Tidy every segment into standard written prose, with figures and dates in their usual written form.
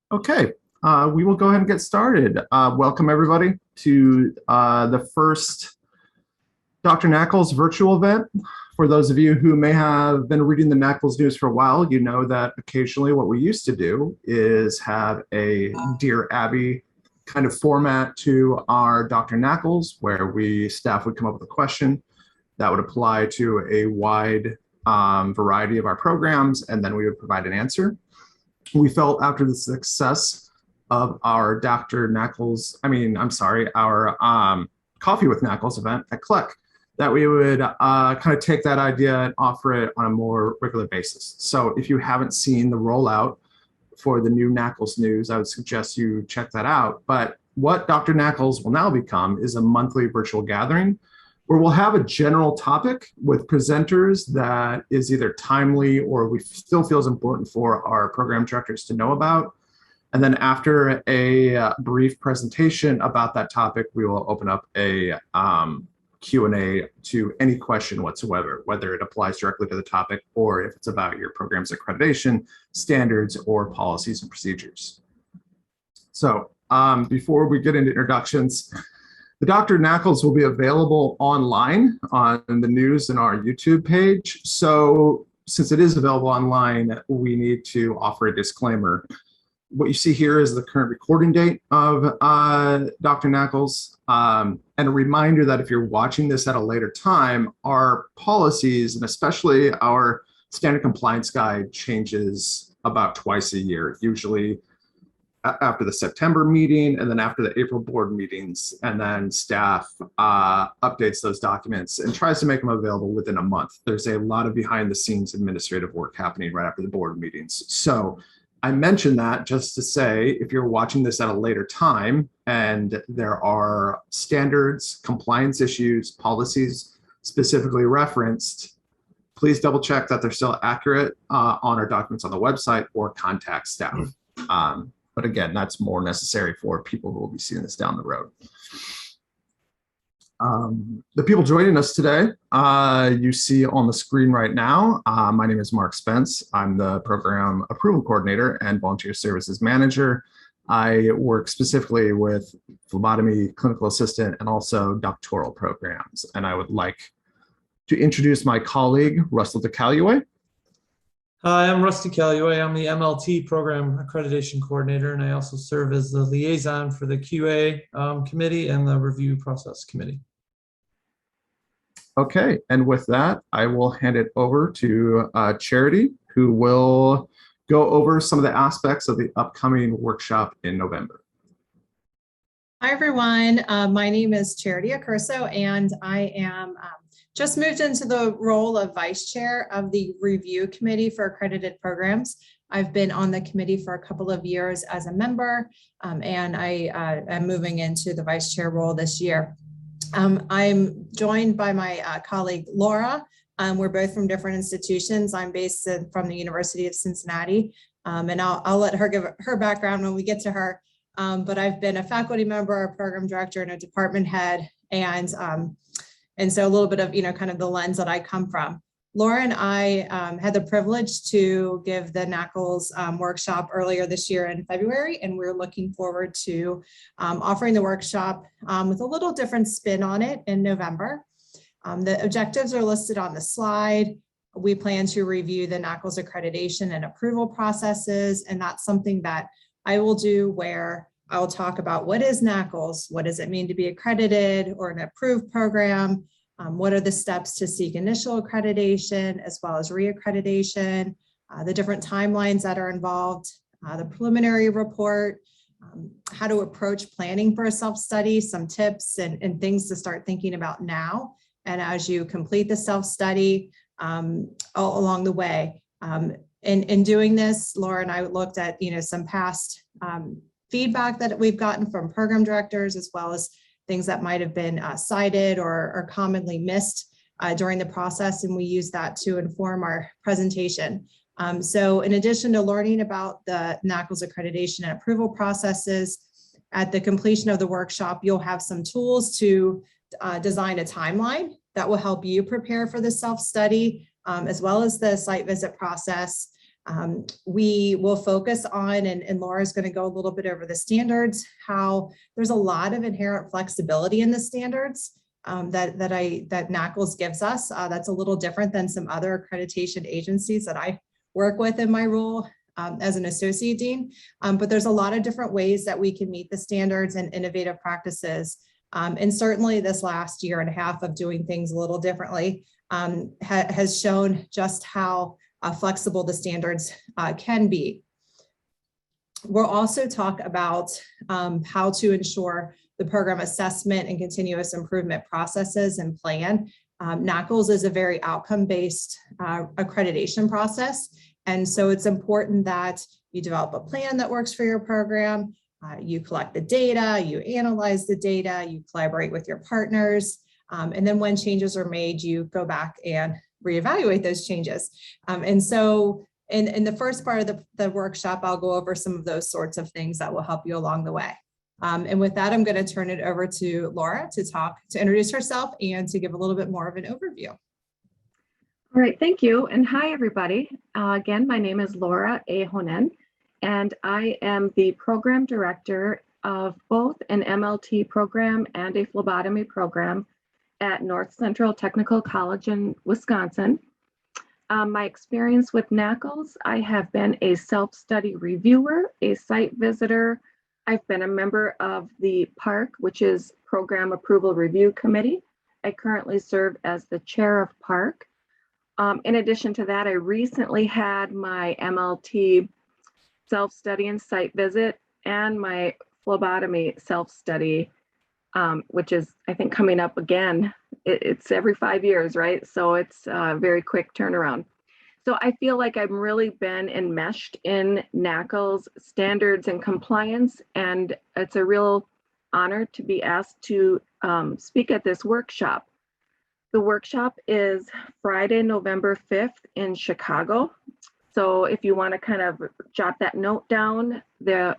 Okay, we will go ahead and get started. Welcome everybody to the first Dr. NAACLS virtual event. For those of you who may have been reading the NAACLS news for a while, you know that occasionally what we used to do is have a Dear Abby kind of format to our Dr. NAACLS, where staff would come up with a question that would apply to a wide variety of our programs, and then we would provide an answer. We felt after the success of our Dr. NAACLS, our Coffee with NAACLS event at CLEC, that we would kind of take that idea and offer it on a more regular basis. So if you haven't seen the rollout for the new NAACLS news, I would suggest you check that out. But what Dr. NAACLS will now become is a monthly virtual gathering where we'll have a general topic with presenters that is either timely or we still feel is important for our program directors to know about. And then after a brief presentation about that topic, we will open up a Q&A to any question whatsoever, whether it applies directly to the topic or if it's about your program's accreditation, standards, or policies and procedures. So before we get into introductions, the Dr. NAACLS will be available online on the news and our YouTube page. So since it is available online, we need to offer a disclaimer. What you see here is the current recording date of Dr. NAACLS, and a reminder that if you're watching this at a later time, our policies and especially our standard compliance guide changes about twice a year, usually after the September meeting and then after the April board meetings, and then staff updates those documents and tries to make them available within a month. There's a lot of behind the scenes administrative work happening right after the board meetings. So I mentioned that just to say, if you're watching this at a later time and there are standards, compliance issues, policies specifically referenced, please double check that they're still accurate on our documents on the website or contact staff. But again, that's more necessary for people who will be seeing this down the road. The people joining us today, you see on the screen right now. My name is Mark Spence. I'm the Program Approval Coordinator and Volunteer Services Manager. I work specifically with phlebotomy, clinical assistant, and also doctoral programs. And I would like to introduce my colleague, Russell DeCalliway. Hi, I'm Rusty Calloway. I'm the MLT Program Accreditation Coordinator, and I also serve as the liaison for the QA committee and the review process committee. Okay, and with that, I will hand it over to Charity, who will go over some of the aspects of the upcoming workshop in November. Hi, everyone. My name is Charity Accurso, and I am just moved into the role of Vice Chair of the Review Committee for Accredited Programs. I've been on the committee for a couple of years as a member, and I am moving into the Vice Chair role this year. I'm joined by my colleague, Laura. We're both from different institutions. I'm based from the University of Cincinnati, and I'll let her give her background when we get to her. But I've been a faculty member, a program director, and a department head, and so a little bit of, kind of the lens that I come from. Laura and I had the privilege to give the NAACLS workshop earlier this year in February, and we're looking forward to offering the workshop with a little different spin on it in November. The objectives are listed on the slide. We plan to review the NAACLS accreditation and approval processes, and that's something that I will do where I'll talk about what is NAACLS, what does it mean to be accredited or an approved program, what are the steps to seek initial accreditation as well as reaccreditation, the different timelines that are involved, the preliminary report, how to approach planning for a self-study, some tips and things to start thinking about now. And as you complete the self-study along the way. In doing this, Laura and I looked at some past feedback that we've gotten from program directors, as well as things that might have been cited or commonly missed during the process, and we use that to inform our presentation. So in addition to learning about the NAACLS accreditation and approval processes, at the completion of the workshop, you'll have some tools to design a timeline that will help you prepare for the self-study, as well as the site visit process. We will focus on, and Laura's going to go a little bit over the standards, how there's a lot of inherent flexibility in the standards that NAACLS gives us. That's a little different than some other accreditation agencies that I work with in my role as an associate dean. But there's a lot of different ways that we can meet the standards and innovative practices. And certainly this last year and a half of doing things a little differently has shown just how flexible the standards can be. We'll also talk about how to ensure the program assessment and continuous improvement processes and plan. NAACLS is a very outcome-based accreditation process. And so it's important that you develop a plan that works for your program, you collect the data, you analyze the data, you collaborate with your partners, and then when changes are made, you go back and reevaluate those changes. And so in the first part of the workshop, I'll go over some of those sorts of things that will help you along the way. And with that, I'm going to turn it over to Laura to introduce herself and to give a little bit more of an overview. All right, thank you. And hi, everybody. Again, my name is Laura Ahonen, and I am the program director of both an MLT program and a phlebotomy program at North Central Technical College in Wisconsin. My experience with NAACLS, I have been a self-study reviewer, a site visitor. I've been a member of the PARC, which is Program Approval Review Committee. I currently serve as the chair of PARC. In addition to that, I recently had my MLT self-study and site visit and my phlebotomy self-study, which is, I think, coming up again. It's every 5 years, right? So it's a very quick turnaround. So I feel like I've really been enmeshed in NAACLS standards and compliance, and it's a real honor to be asked to speak at this workshop. The workshop is Friday, November 5th in Chicago. So if you want to kind of jot that note down, the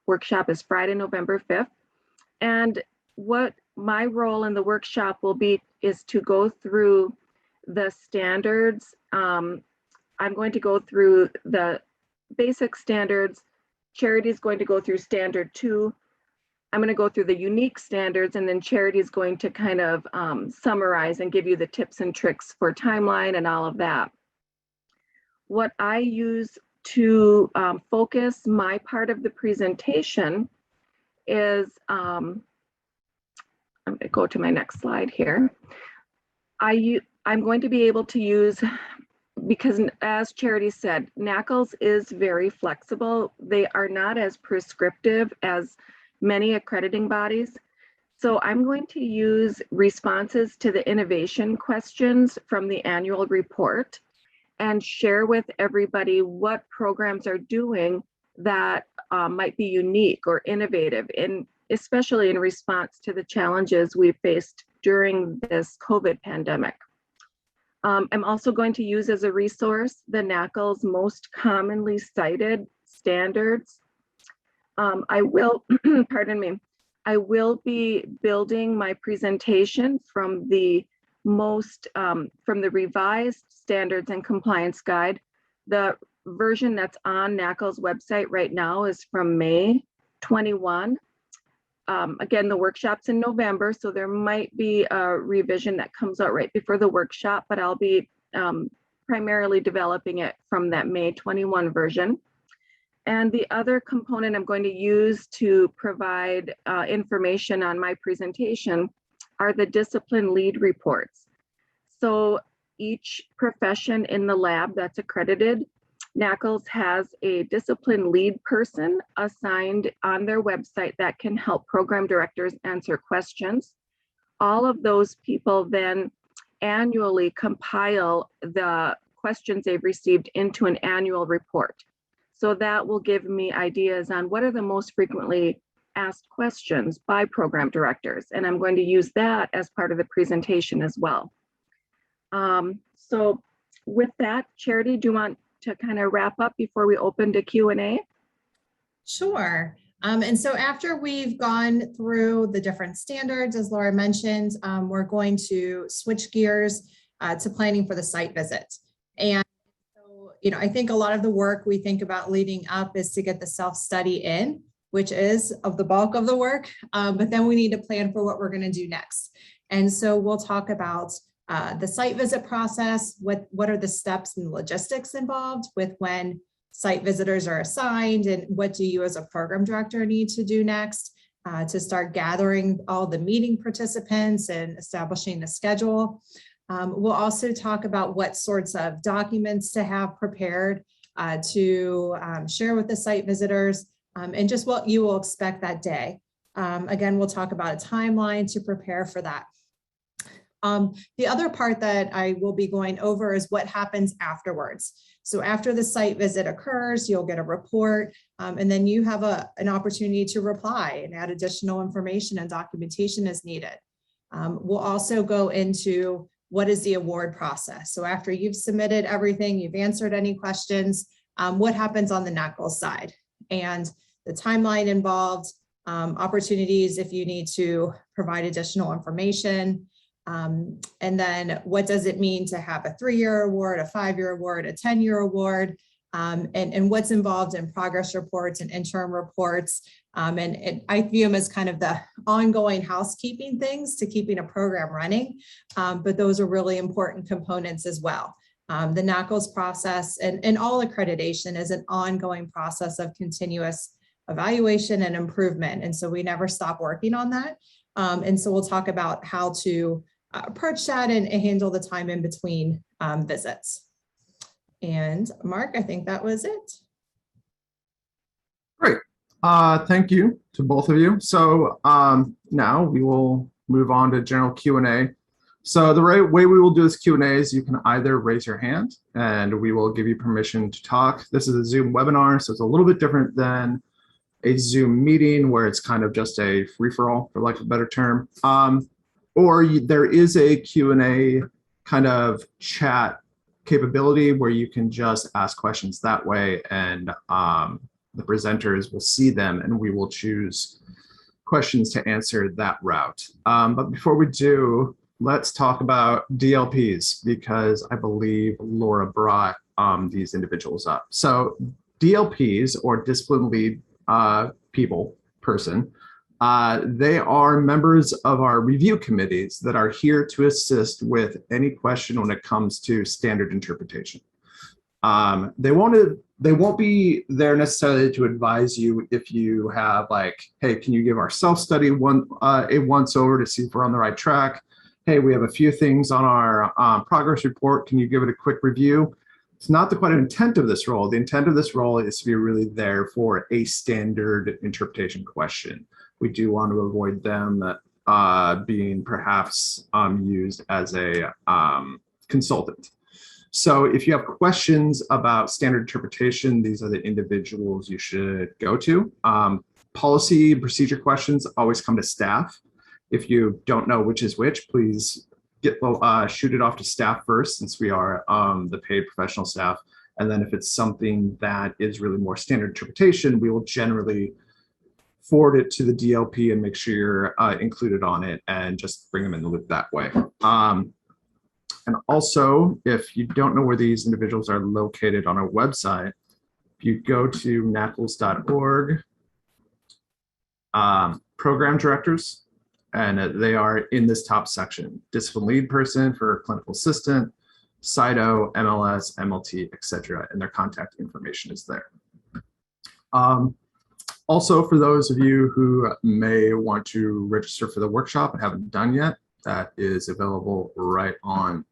workshop is Friday, November 5th. And what my role in the workshop will be is to go through the standards. I'm going to go through the basic standards. Charity is going to go through standard 2. I'm going to go through the unique standards, and then Charity is going to kind of summarize and give you the tips and tricks for timeline and all of that. What I use to focus my part of the presentation is, I'm going to go to my next slide here. I'm going to be able to use, because as Charity said, NAACLS is very flexible. They are not as prescriptive as many accrediting bodies. So I'm going to use responses to the innovation questions from the annual report and share with everybody what programs are doing that might be unique or innovative, especially in response to the challenges we faced during this COVID pandemic. I'm also going to use as a resource the NAACLS most commonly cited standards. I will, pardon me, I will be building my presentation from the revised standards and compliance guide. The version that's on NAACLS website right now is from May 21. Again, the workshop's in November, so there might be a revision that comes out right before the workshop, but I'll be primarily developing it from that May 21 version. And the other component I'm going to use to provide information on my presentation are the discipline lead reports. So each profession in the lab that's accredited, NAACLS has a discipline lead person assigned on their website that can help program directors answer questions. All of those people then annually compile the questions they've received into an annual report. So that will give me ideas on what are the most frequently asked questions by program directors. And I'm going to use that as part of the presentation as well. So with that, Charity, do you want to kind of wrap up before we open to Q&A? Sure. And so after we've gone through the different standards, as Laura mentioned, we're going to switch gears to planning for the site visit. And so I think a lot of the work we think about leading up is to get the self-study in, which is of the bulk of the work, but then we need to plan for what we're going to do next. And so we'll talk about the site visit process, what are the steps and logistics involved with when site visitors are assigned, and what do you as a program director need to do next to start gathering all the meeting participants and establishing the schedule. We'll also talk about what sorts of documents to have prepared to share with the site visitors, and just what you will expect that day. Again, we'll talk about a timeline to prepare for that. The other part that I will be going over is what happens afterwards. So after the site visit occurs, you'll get a report, and then you have an opportunity to reply and add additional information and documentation as needed. We'll also go into what is the award process. So after you've submitted everything, you've answered any questions, what happens on the NAACLS side, and the timeline involved, opportunities if you need to provide additional information. And then what does it mean to have a 3-year award, a 5-year award, a 10-year award, and what's involved in progress reports and interim reports. And I view them as kind of the ongoing housekeeping things to keeping a program running, but those are really important components as well. The NAACLS process and all accreditation is an ongoing process of continuous evaluation and improvement. And so we never stop working on that. And so we'll talk about how to approach that and handle the time in between visits. And Mark, I think that was it. Great. Thank you to both of you. So now we will move on to general Q&A. So the right way we will do this Q&A is you can either raise your hand and we will give you permission to talk. This is a Zoom webinar, so it's a little bit different than a Zoom meeting where it's kind of just a free-for-all, for lack of a better term. There is a Q&A kind of chat capability where you can just ask questions that way, and the presenters will see them and we will choose questions to answer that route. But before we do, let's talk about DLPs, because I believe Laura brought these individuals up. So DLPs, or discipline lead person, they are members of our review committees that are here to assist with any question when it comes to standard interpretation. They won't be there necessarily to advise you if you have like, hey, can you give our self-study a once over to see if we're on the right track? Hey, we have a few things on our progress report. Can you give it a quick review? It's not the quite intent of this role. The intent of this role is to be really there for a standard interpretation question. We do want to avoid them being perhaps used as a consultant. So if you have questions about standard interpretation, these are the individuals you should go to. Policy and procedure questions always come to staff. If you don't know which is which, please shoot it off to staff first, since we are the paid professional staff. And then if it's something that is really more standard interpretation, we will generally forward it to the DLP and make sure you're included on it and just bring them in the loop that way. And also, if you don't know where these individuals are located on our website, if you go to NAACLS.org, program directors, and they are in this top section: discipline lead person for clinical assistant, CITO, MLS, MLT, etc., and their contact information is there. Also, for those of you who may want to register for the workshop and haven't done yet, that is available right on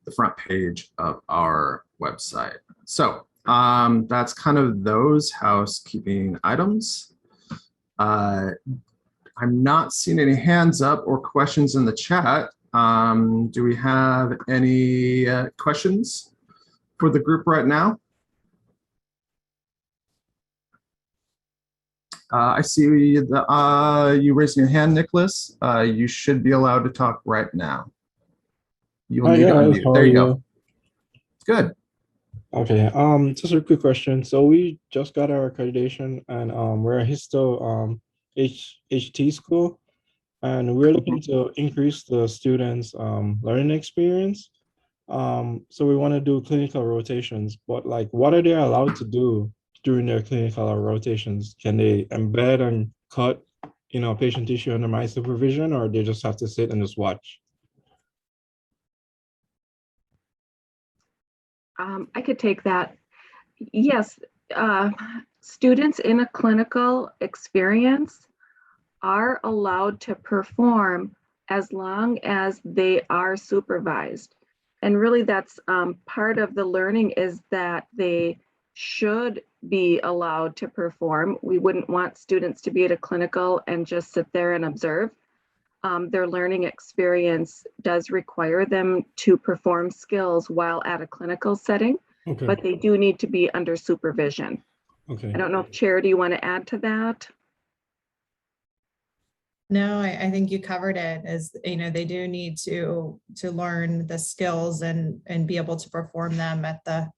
the front page of our website. So that's kind of those housekeeping items. I'm not seeing any hands up or questions in the chat. Do we have any questions for the group right now? I see you raising your hand, Nicholas. You should be allowed to talk right now. You will need to unmute. There you go. Good. Okay. Just a quick question. So we just got our accreditation, and we're a Histo HT school, and we're looking to increase the students' learning experience. So we want to do clinical rotations, but like, what are they allowed to do during their clinical rotations? Can they embed and cut, patient tissue under my supervision, or they just have to sit and just watch? I could take that. Yes, students in a clinical experience are allowed to perform as long as they are supervised. And really that's part of the learning, is that they should be allowed to perform. We wouldn't want students to be at a clinical and just sit there and observe. Their learning experience does require them to perform skills while at a clinical setting, Okay. but they do need to be under supervision. Okay. I don't know if Charity, you want to add to that? No, I think you covered it. As they do need to learn the skills and be able to perform them at the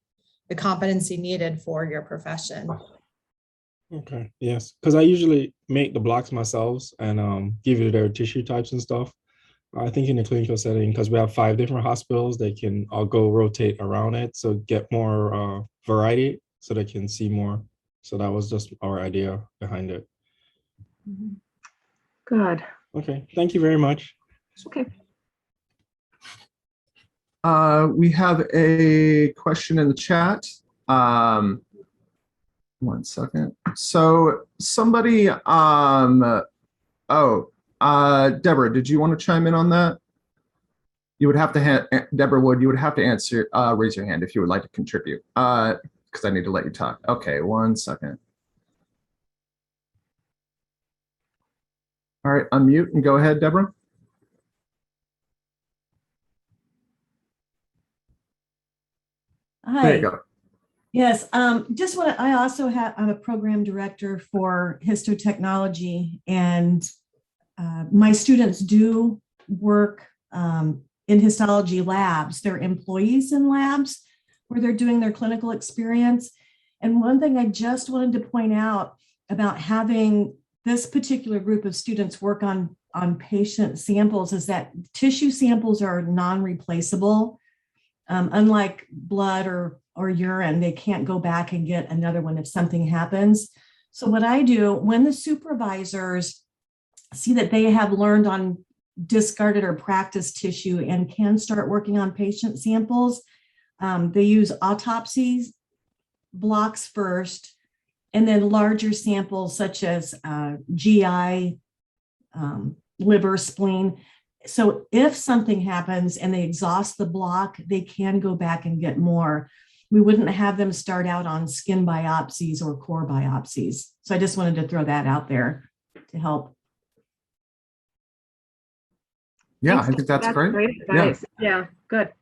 competency needed for your profession. Okay. Yes, because I usually make the blocks myself and give you their tissue types and stuff. I think in a clinical setting, because we have 5 different hospitals, they can all go rotate around it, so get more variety, so they can see more. So that was just our idea behind it. Good. Okay. Thank you very much. Okay. We have a question in the chat. One second. So somebody, Deborah, did you want to chime in on that? You would have to, Deborah Wood, you would have to answer, raise your hand if you would like to contribute, because I need to let you talk. Okay, one second. All right, unmute and go ahead, Deborah. Hi. There you go. Yes, I'm a program director for histotechnology, and my students do work in histology labs. They're employees in labs where they're doing their clinical experience. And one thing I just wanted to point out about having this particular group of students work on patient samples is that tissue samples are non-replaceable. Unlike blood or urine, they can't go back and get another one if something happens. So what I do, when the supervisors see that they have learned on discarded or practiced tissue and can start working on patient samples, they use autopsies blocks first, and then larger samples such as GI, liver, spleen. So if something happens and they exhaust the block, they can go back and get more. We wouldn't have them start out on skin biopsies or core biopsies. So I just wanted to throw that out there to help. Yeah, Thanks. I think that's great. Great advice. Yeah, good.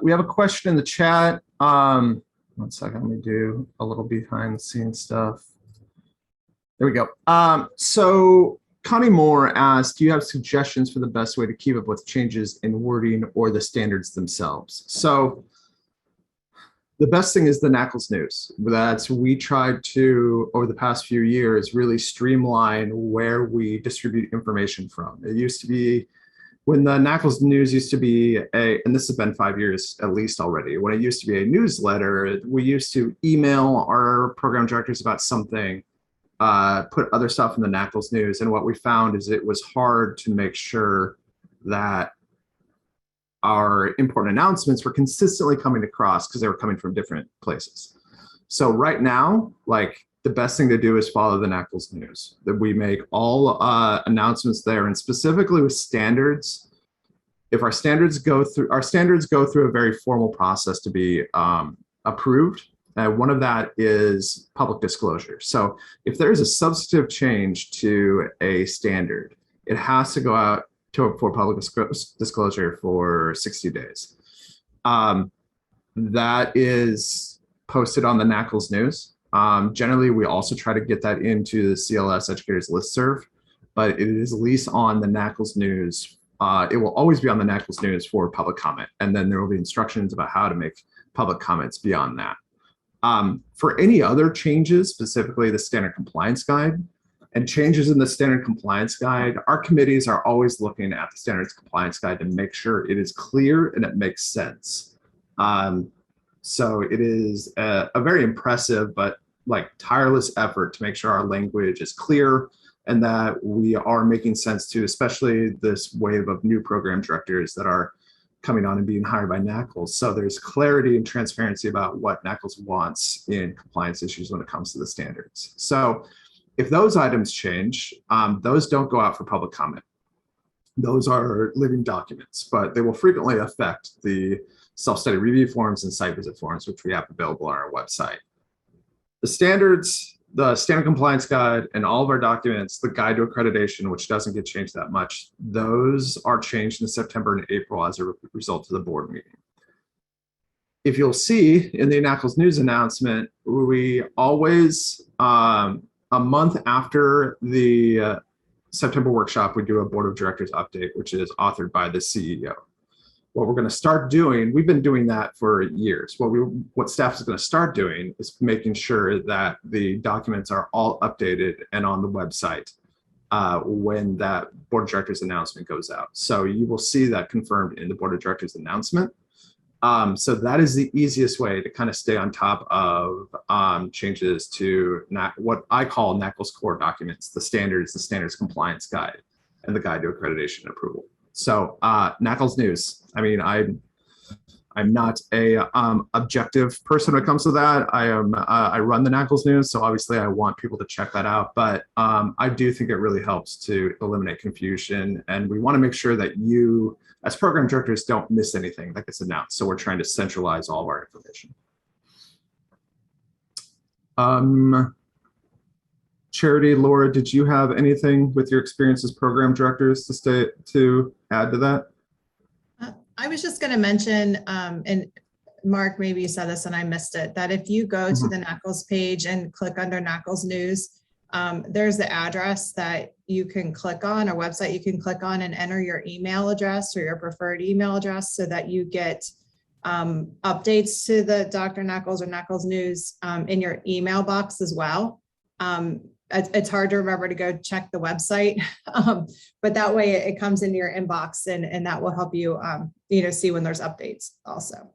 We have a question in the chat. One second, let me do a little behind the scenes stuff. There we go. So Connie Moore asked, do you have suggestions for the best way to keep up with changes in wording or the standards themselves? So the best thing is the NAACLS news. We tried to, over the past few years, really streamline where we distribute information from. It used to be, when the NAACLS news used to be and this has been 5 years at least already, when it used to be a newsletter, we used to email our program directors about something, put other stuff in the NAACLS news. And what we found is it was hard to make sure that our important announcements were consistently coming across because they were coming from different places. So right now, like, the best thing to do is follow the NAACLS news. That we make all announcements there, and specifically with standards. If our standards go through a very formal process to be approved. One of that is public disclosure. So if there's a substantive change to a standard, it has to go out for public disclosure for 60 days. That is posted on the NAACLS news. Generally, we also try to get that into the CLS educators listserv, but it is at least on the NAACLS news. It will always be on the NAACLS news for public comment, and then there will be instructions about how to make public comments beyond that. For any other changes, specifically the standard compliance guide, and changes in the standard compliance guide. Our committees are always looking at the standards compliance guide to make sure it is clear and it makes sense. So it is a very impressive but like tireless effort to make sure our language is clear and that we are making sense to, especially this wave of new program directors that are coming on and being hired by NAACLS. So there's clarity and transparency about what NAACLS wants in compliance issues when it comes to the standards. So if those items change, those don't go out for public comment. Those are living documents, but they will frequently affect the self-study review forms and site visit forms, which we have available on our website. The standards, the standard compliance guide, and all of our documents, the guide to accreditation, which doesn't get changed that much, those are changed in September and April as a result of the board meeting. If you'll see in the NAACLS news announcement, we always, a month after the September workshop, we do a board of directors update, which is authored by the CEO. What we're going to start doing, we've been doing that for years. What staff is going to start doing is making sure that the documents are all updated and on the website when that board of directors announcement goes out. So you will see that confirmed in the board of directors announcement. So that is the easiest way to kind of stay on top of changes to what I call NAACLS core documents, the standards compliance guide, and the guide to accreditation approval. So NAACLS news. I mean, I'm not a objective person when it comes to that. I run the NAACLS news, so obviously I want people to check that out. But I do think it really helps to eliminate confusion, and we want to make sure that you, as program directors, don't miss anything that gets announced. So we're trying to centralize all of our information. Charity, Laura, did you have anything with your experience as program directors to add to that? I was just going to mention, and Mark, maybe you said this and I missed it, that if you go to the NAACLS page and click under NAACLS News, there's the address that you can click on, or website you can click on and enter your email address or your preferred email address so that you get updates to the Dr. NAACLS or NAACLS News in your email box as well. It's hard to remember to go check the website, but that way it comes into your inbox, and that will help you, see when there's updates also.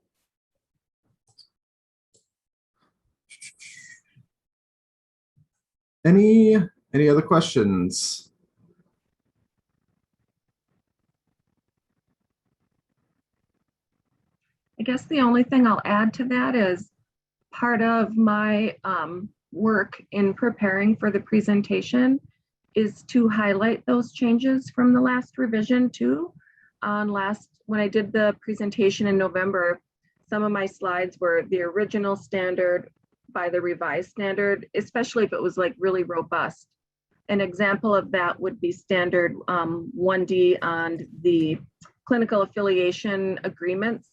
Any other questions? I guess the only thing I'll add to that is part of my work in preparing for the presentation is to highlight those changes from the last revision too. When I did the presentation in November, some of my slides were the original standard by the revised standard, especially if it was like really robust. An example of that would be standard 1D on the clinical affiliation agreements.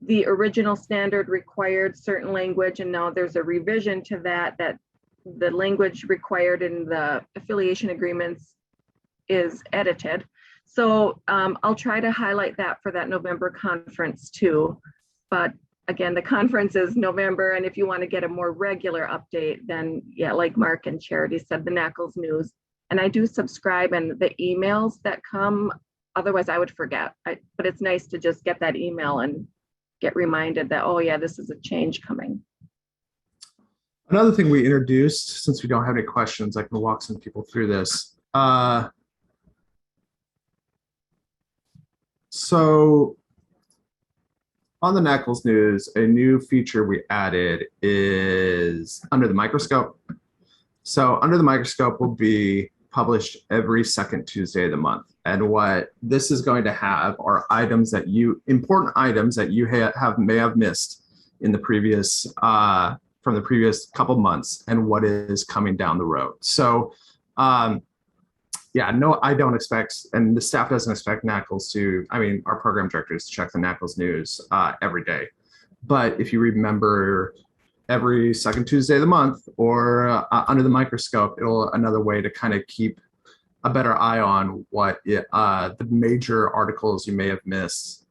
The original standard required certain language, and now there's a revision to that the language required in the affiliation agreements is edited. So I'll try to highlight that for that November conference too. But again, the conference is November, and if you want to get a more regular update, then yeah, like Mark and Charity said, the NAACLS news. And I do subscribe, and the emails that come, otherwise I would forget. But it's nice to just get that email and get reminded that, oh yeah, this is a change coming. Another thing we introduced, since we don't have any questions, I can walk some people through this. So on the NAACLS news, a new feature we added is under the microscope. So under the microscope will be published every second Tuesday of the month. And what this is going to have are items that important items that you may have missed in the previous, from the previous couple months, and what is coming down the road. So yeah, no, I don't expect, and the staff doesn't expect NAACLS to, our program directors to check the NAACLS news every day. But if you remember, every second Tuesday of the month, or under the microscope, another way to kind of keep a better eye on what the major articles you may have missed,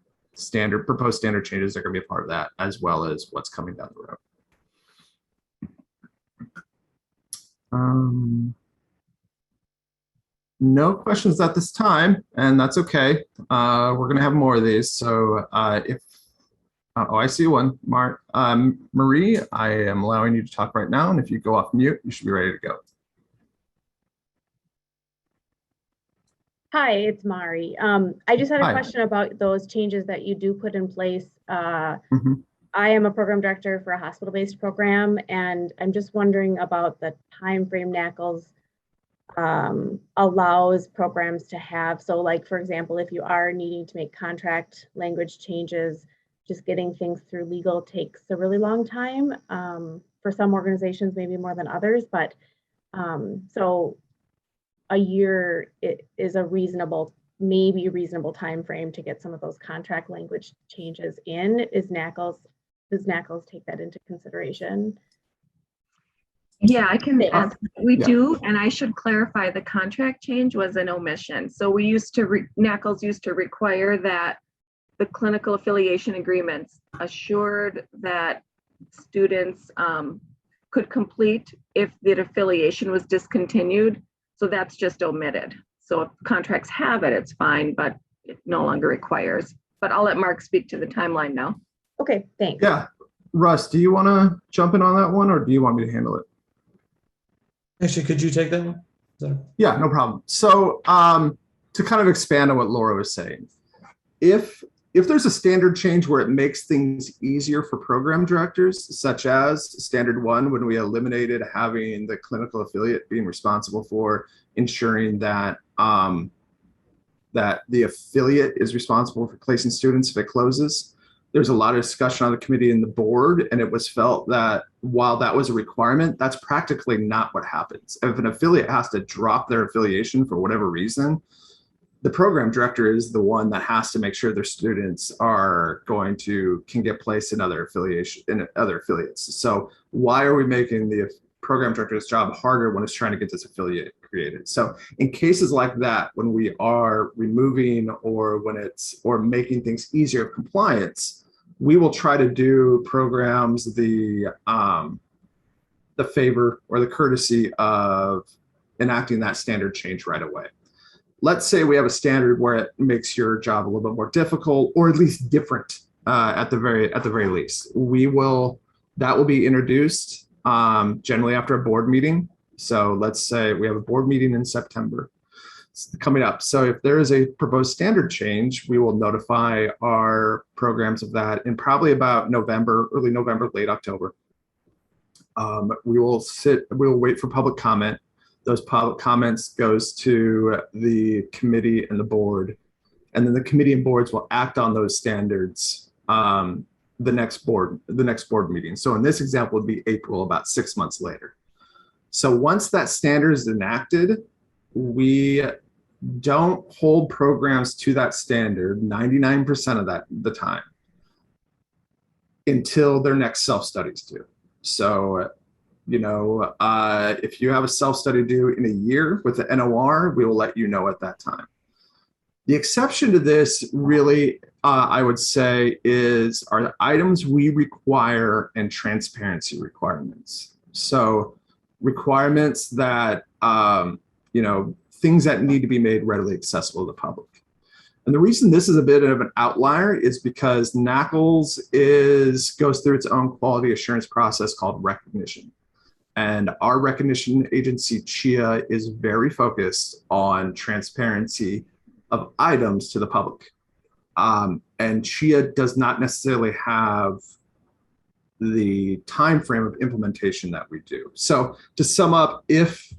proposed standard changes are going to be a part of that, as well as what's coming down the road. No questions at this time, and that's okay. We're going to have more of these. So oh, I see one. Marie, I am allowing you to talk right now. And if you go off mute, you should be ready to go. Hi, it's Mari. I just had a Hi. question about those changes that you do put in place. Mhm. I am a program director for a hospital-based program, and I'm just wondering about the time frame NAACLS allows programs to have. So like, for example, if you are needing to make contract language changes, just getting things through legal takes a really long time. For some organizations, maybe more than others, but so a year is a reasonable, maybe reasonable time frame to get some of those contract language changes in. Does NAACLS take that into consideration? Yeah, I can answer. We Yeah. do, and I should clarify, the contract change was an omission. So we used to, NAACLS used to require that the clinical affiliation agreements assured that students could complete if the affiliation was discontinued. So that's just omitted. So if contracts have it, it's fine, but it no longer requires. But I'll let Mark speak to the timeline now. Okay, thanks. Yeah. Russ, do you want to jump in on that one, or do you want me to handle it? Actually, could you take that one? Sorry. Yeah, no problem. So to kind of expand on what Laura was saying, if there's a standard change where it makes things easier for program directors, such as standard one, when we eliminated having the clinical affiliate being responsible for ensuring that that the affiliate is responsible for placing students if it closes. There's a lot of discussion on the committee and the board, and it was felt that while that was a requirement, that's practically not what happens. If an affiliate has to drop their affiliation for whatever reason, the program director is the one that has to make sure their students can get placed in other affiliates. So why are we making the program director's job harder when it's trying to get this affiliate created? So in cases like that, when we are removing or making things easier of compliance, we will try to do programs the favor or the courtesy of enacting that standard change right away. Let's say we have a standard where it makes your job a little bit more difficult, or at least different at the very least. That will be introduced generally after a board meeting. So let's say we have a board meeting in September coming up. So if there is a proposed standard change, we will notify our programs of that in probably about November, early November, late October. We will wait for public comment. Those public comments goes to the committee and the board, and then the committee and boards will act on those standards the next board meeting. So in this example, it would be April, about 6 months later. So once that standard is enacted, we don't hold programs to that standard 99% of the time until their next self-studies due. So if you have a self-study due in a year with the NOR, we will let you know at that time. The exception to this really, I would say, are the items we require and transparency requirements. So requirements that, things that need to be made readily accessible to the public. And the reason this is a bit of an outlier is because NAACLS goes through its own quality assurance process called recognition. And our recognition agency, CHIA, is very focused on transparency of items to the public. And CHIA does not necessarily have the time frame of implementation that we do. So to sum up, if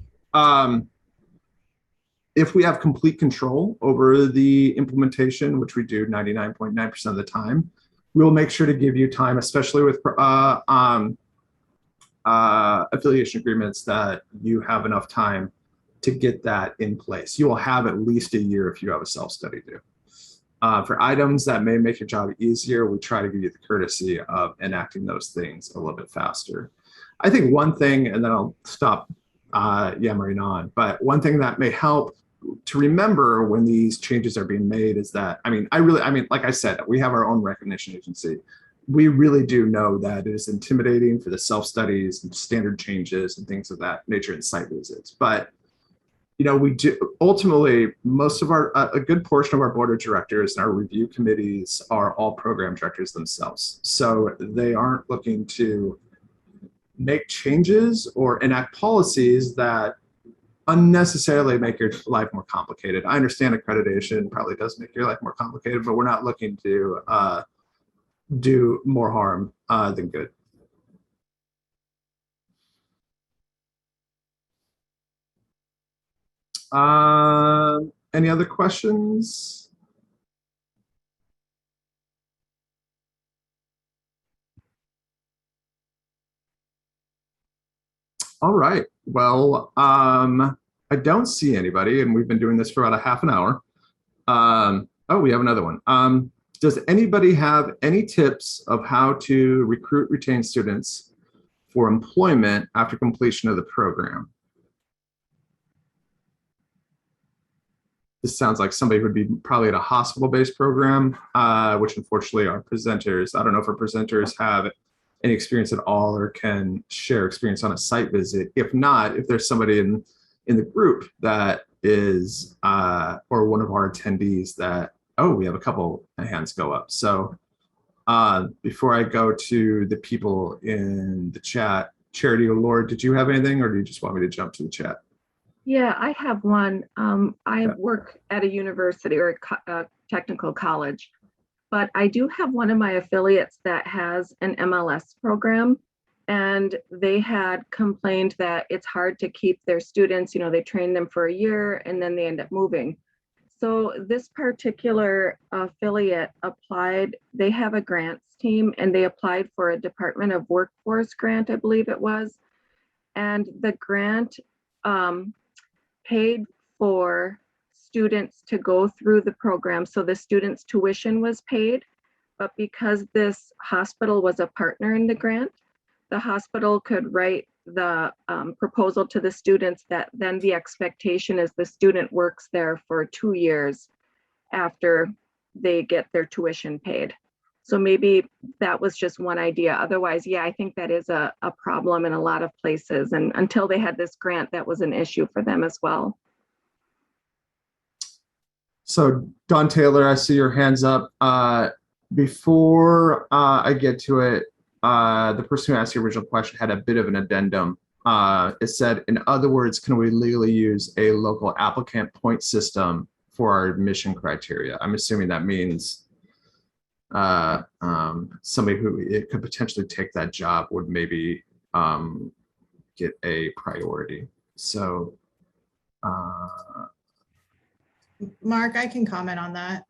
we have complete control over the implementation, which we do 99.9% of the time, we will make sure to give you time, especially with affiliation agreements, that you have enough time to get that in place. You will have at least a year if you have a self-study due. For items that may make your job easier, we try to give you the courtesy of enacting those things a little bit faster. I think one thing, and then I'll stop yammering on, but one thing that may help to remember when these changes are being made is that, like I said, we have our own recognition agency. We really do know that it is intimidating for the self-studies and standard changes and things of that nature and site visits. But, we do ultimately most of our, a good portion of our board of directors and our review committees are all program directors themselves. So they aren't looking to make changes or enact policies that unnecessarily make your life more complicated. I understand accreditation probably does make your life more complicated, but we're not looking to do more harm than good. Any other questions? All right. Well, I don't see anybody, and we've been doing this for about a half an hour. Oh, we have another one. Does anybody have any tips of how to recruit, retain students for employment after completion of the program? This sounds like somebody would be probably at a hospital-based program, which unfortunately our presenters, I don't know if our presenters have any experience at all or can share experience on a site visit. If not, if there's somebody in the group that is, or one of our attendees that, oh, we have a couple of hands go up. So before I go to the people in the chat, Charity or Laura, did you have anything or do you just want me to jump to the chat? Yeah, I have one. I work at a university or a technical college, but I do have one of my affiliates that has an MLS program, and they had complained that it's hard to keep their students. They train them for a year and then they end up moving. So this particular affiliate applied, they have a grants team, and they applied for a Department of Workforce grant, I believe it was. And the grant paid for students to go through the program. So the students' tuition was paid, but because this hospital was a partner in the grant, the hospital could write the proposal to the students that then the expectation is the student works there for 2 years after they get their tuition paid. So maybe that was just one idea. Otherwise, yeah, I think that is a problem in a lot of places. And until they had this grant, that was an issue for them as well. So Don Taylor, I see your hands up. Before I get to it, the person who asked the original question had a bit of an addendum. It said, in other words, can we legally use a local applicant point system for our admission criteria? I'm assuming that means somebody who it could potentially take that job would maybe get a priority. So Mark, I can comment on that.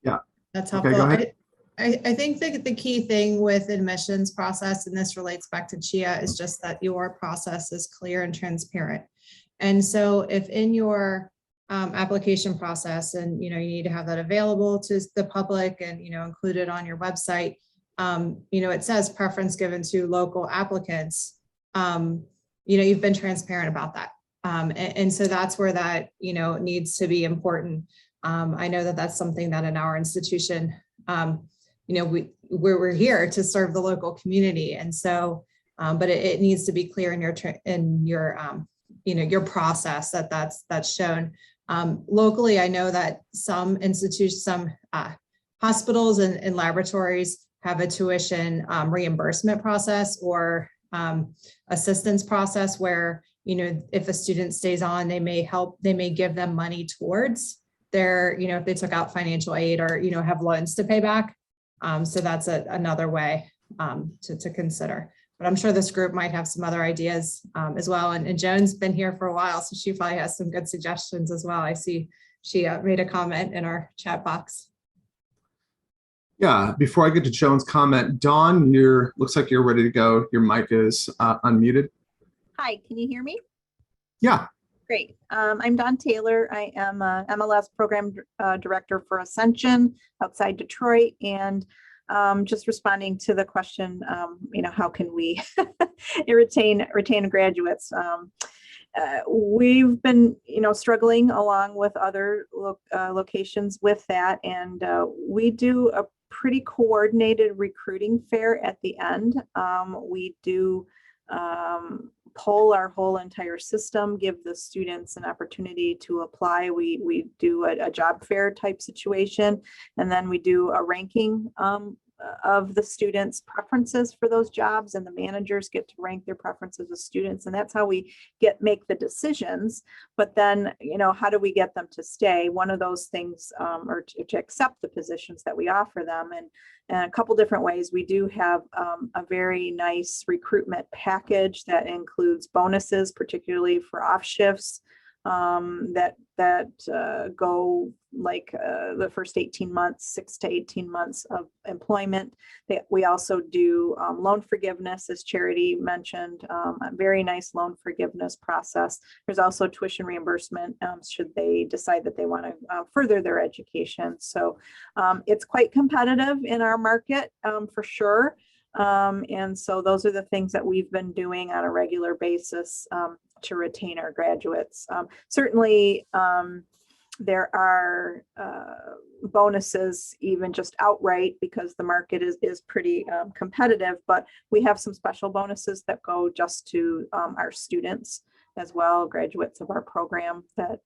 Yeah. That's Okay, helpful. go ahead. I think the key thing with admissions process, and this relates back to CHIA, is just that your process is clear and transparent. And so if in your application process, and you need to have that available to the public and included on your website, it says preference given to local applicants, you've been transparent about that. And so that's where that needs to be important. I know that that's something that in our institution, we're here to serve the local community, and so but it needs to be clear in your process that's shown. Locally, I know that some institutions, some hospitals and laboratories have a tuition reimbursement process or assistance process where, if a student stays on, they may give them money towards their, if they took out financial aid or, have loans to pay back. So that's another way to consider. But I'm sure this group might have some other ideas as well. And Joan's been here for a while, so she probably has some good suggestions as well. I see she made a comment in our chat box. Yeah, before I get to Joan's comment, Dawn, looks like you're ready to go. Your mic is unmuted. Hi, can you hear me? Yeah. Great. I'm Dawn Taylor. I am a MLS program director for Ascension outside Detroit, and just responding to the question, how can we retain graduates? We've been, struggling along with other locations with that, and we do a pretty coordinated recruiting fair at the end. We do poll our whole entire system, give the students an opportunity to apply. We do a job fair type situation, and then we do a ranking of the students' preferences for those jobs, and the managers get to rank their preferences of students, and that's how we make the decisions. But then, you know, how do we get them to stay? One of those things, or to accept the positions that we offer them, and a couple different ways. We do have a very nice recruitment package that includes bonuses, particularly for off shifts, that go like the first 18 months, 6 to 18 months of employment. We also do loan forgiveness, as Charity mentioned, a very nice loan forgiveness process. There's also tuition reimbursement should they decide that they want to further their education. So it's quite competitive in our market for sure. And so those are the things that we've been doing on a regular basis to retain our graduates. Certainly, there are bonuses even just outright because the market is pretty competitive, but we have some special bonuses that go just to our students as well, graduates of our program, that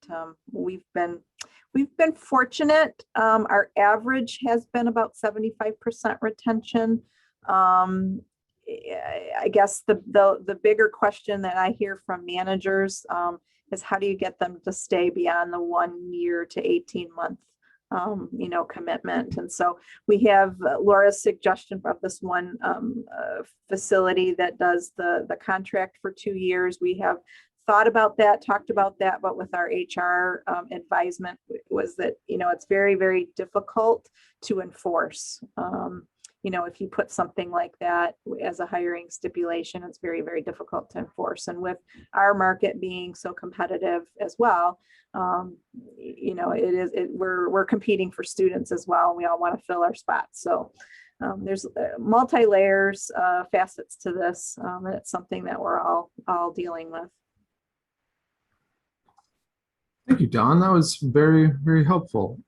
we've been fortunate. Our average has been about 75% retention. I guess the bigger question that I hear from managers is how do you get them to stay beyond the 1 year to 18-month commitment? And so we have Laura's suggestion of this one facility that does the contract for 2 years. We have thought about that, talked about that, but with our HR advisement was that, you know, it's very, very difficult to enforce. If you put something like that as a hiring stipulation, it's very, very difficult to enforce. And with our market being so competitive as well, we're competing for students as well. And we all want to fill our spots. So there's multi-layers, facets to this, and it's something that we're all dealing with. Thank you, Dawn. That was very, very helpful.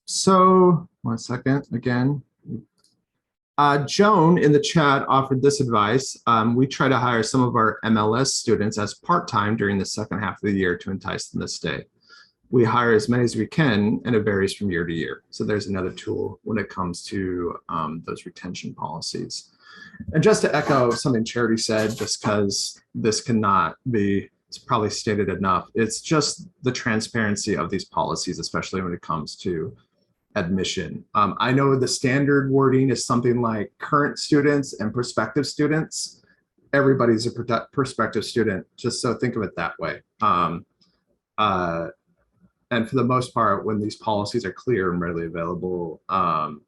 So 1 second again. Joan in the chat offered this advice. We try to hire some of our MLS students as part-time during the second half of the year to entice them to stay. We hire as many as we can, and it varies from year to year. So there's another tool when it comes to those retention policies. And just to echo something Charity said, just because this cannot be, it's probably stated enough, it's just the transparency of these policies, especially when it comes to admission. I know the standard wording is something like current students and prospective students. Everybody's a prospective student, just so think of it that way. And for the most part, when these policies are clear and readily available,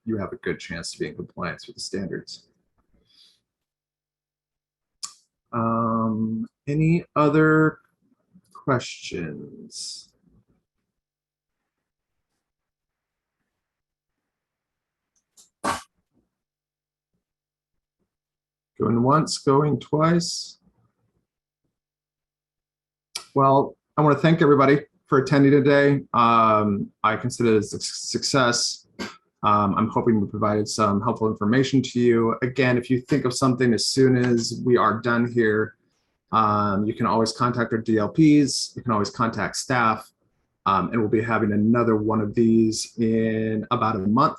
you have a good chance to be in compliance with the standards. Any other questions? Going once, going twice. Well, I want to thank everybody for attending today. I consider this a success. I'm hoping we provided some helpful information to you. Again, if you think of something as soon as we are done here, you can always contact our DLPs. You can always contact staff. And we'll be having another one of these in about a month.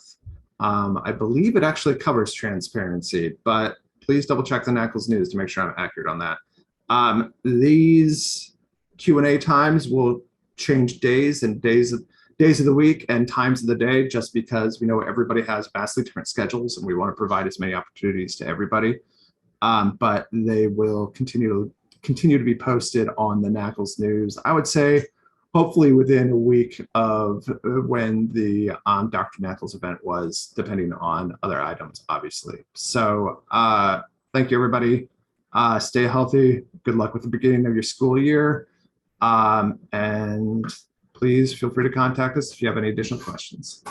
I believe it actually covers transparency, but please double check the NAACLS news to make sure I'm accurate on that. These Q&A times will change days of the week and times of the day, just because we know everybody has vastly different schedules and we want to provide as many opportunities to everybody. But they will continue to be posted on the NAACLS news. I would say hopefully within a week of when the Dr. NAACLS event was, depending on other items, obviously. So thank you, everybody. Stay healthy. Good luck with the beginning of your school year. And please feel free to contact us if you have any additional questions.